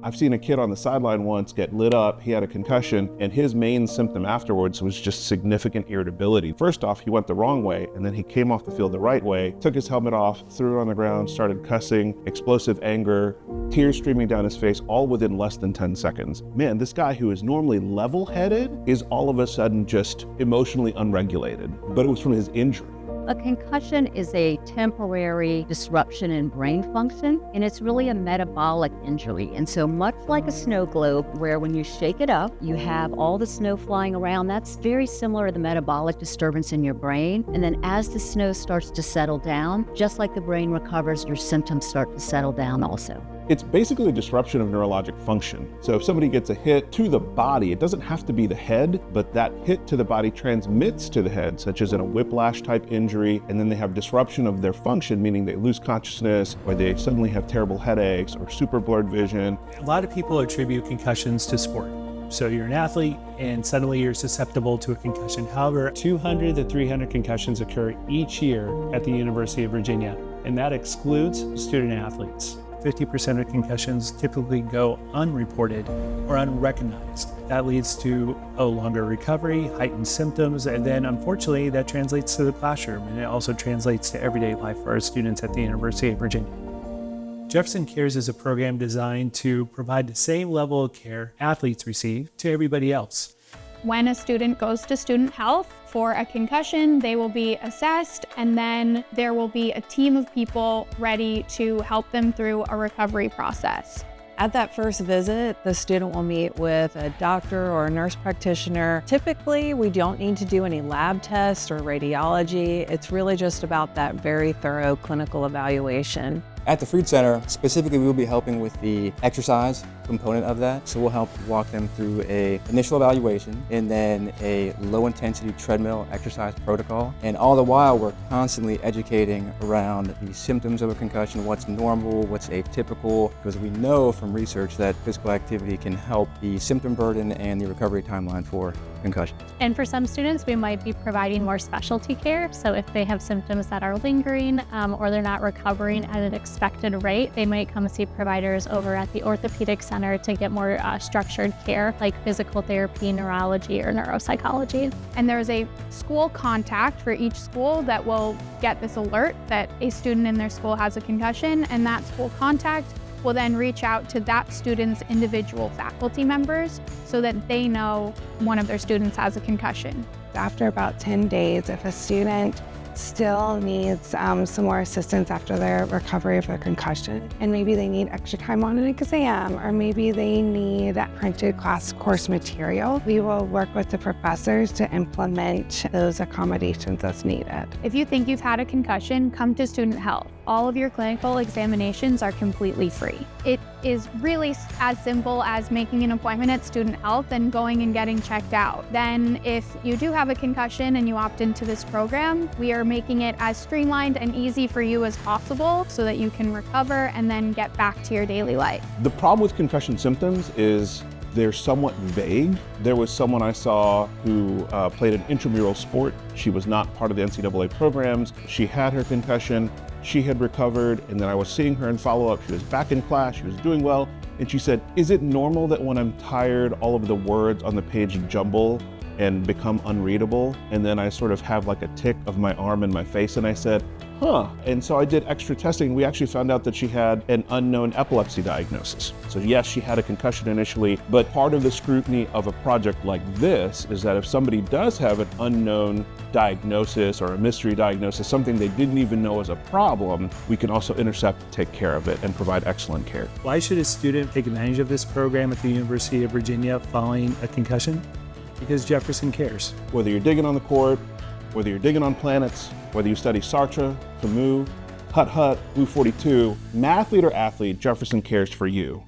I've seen a kid on the sideline once get lit up, he had a concussion, and his main symptom afterwards was just significant irritability. First off, he went the wrong way, and then he came off the field the right way, took his helmet off, threw it on the ground, started cussing, explosive anger, tears streaming down his face, all within less than 10 seconds. Man, this guy who is normally level-headed is all of a sudden just emotionally unregulated, but it was from his injury. A concussion is a temporary disruption in brain function, and it's really a metabolic injury. And so much like a snow globe, where when you shake it up, you have all the snow flying around, that's very similar to the metabolic disturbance in your brain. And then as the snow starts to settle down, just like the brain recovers, your symptoms start to settle down also. It's basically a disruption of neurologic function. So if somebody gets a hit to the body, it doesn't have to be the head, but that hit to the body transmits to the head, such as in a whiplash type injury, and then they have disruption of their function, meaning they lose consciousness, or they suddenly have terrible headaches or super blurred vision. A lot of people attribute concussions to sport. So you're an athlete and suddenly you're susceptible to a concussion. However, 200 to 300 concussions occur each year at the University of Virginia, and that excludes student athletes. 50% of concussions typically go unreported or unrecognized. That leads to a longer recovery, heightened symptoms, and then unfortunately that translates to the classroom, and it also translates to everyday life for our students at the University of Virginia. Jefferson CARES is a program designed to provide the same level of care athletes receive to everybody else. When a student goes to student health for a concussion, they will be assessed, and then there will be a team of people ready to help them through a recovery process. At that first visit, the student will meet with a doctor or a nurse practitioner. Typically, we don't need to do any lab tests or radiology. It's really just about that very thorough clinical evaluation. At the Freed Center, specifically, we will be helping with the exercise component of that. So we'll help walk them through an initial evaluation and then a low-intensity treadmill exercise protocol. And all the while, we're constantly educating around the symptoms of a concussion, what's normal, what's atypical, because we know from research that physical activity can help the symptom burden and the recovery timeline for concussions. And for some students, we might be providing more specialty care. So if they have symptoms that are lingering or they're not recovering at an expected rate, they might come see providers over at the orthopedic center to get more structured care, like physical therapy, neurology, or neuropsychology. And there's a school contact for each school that will get this alert that a student in their school has a concussion, and that school contact will then reach out to that student's individual faculty members so that they know one of their students has a concussion. After about 10 days, if a student still needs some more assistance after their recovery of their concussion, and maybe they need extra time on an exam, or maybe they need printed class course material, we will work with the professors to implement those accommodations as needed. If you think you've had a concussion, come to student health. All of your clinical examinations are completely free. It is really as simple as making an appointment at student health and going and getting checked out. Then if you do have a concussion and you opt into this program, we are making it as streamlined and easy for you as possible so that you can recover and then get back to your daily life. The problem with concussion symptoms is they're somewhat vague. There was someone I saw who played an intramural sport. She was not part of the NCAA programs. She had her concussion. She had recovered, and then I was seeing her in follow-up. She was back in class, she was doing well, and she said, "Is it normal that when I'm tired, all of the words on the page jumble and become unreadable?" And then I sort of have like a tick of my arm and my face, and I said, huh. And so I did extra testing. We actually found out that she had an unknown epilepsy diagnosis. So yes, she had a concussion initially, but part of the scrutiny of a project like this is that if somebody does have an unknown diagnosis or a mystery diagnosis, something they didn't even know was a problem, we can also intercept, take care of it, and provide excellent care. Why should a student take advantage of this program at the University of Virginia following a concussion? Because Jefferson cares. Whether you're digging on the court, whether you're digging on planets, whether you study Sartre, Camus, Hut Hut, Blue 42, mathlete or athlete, Jefferson cares for you.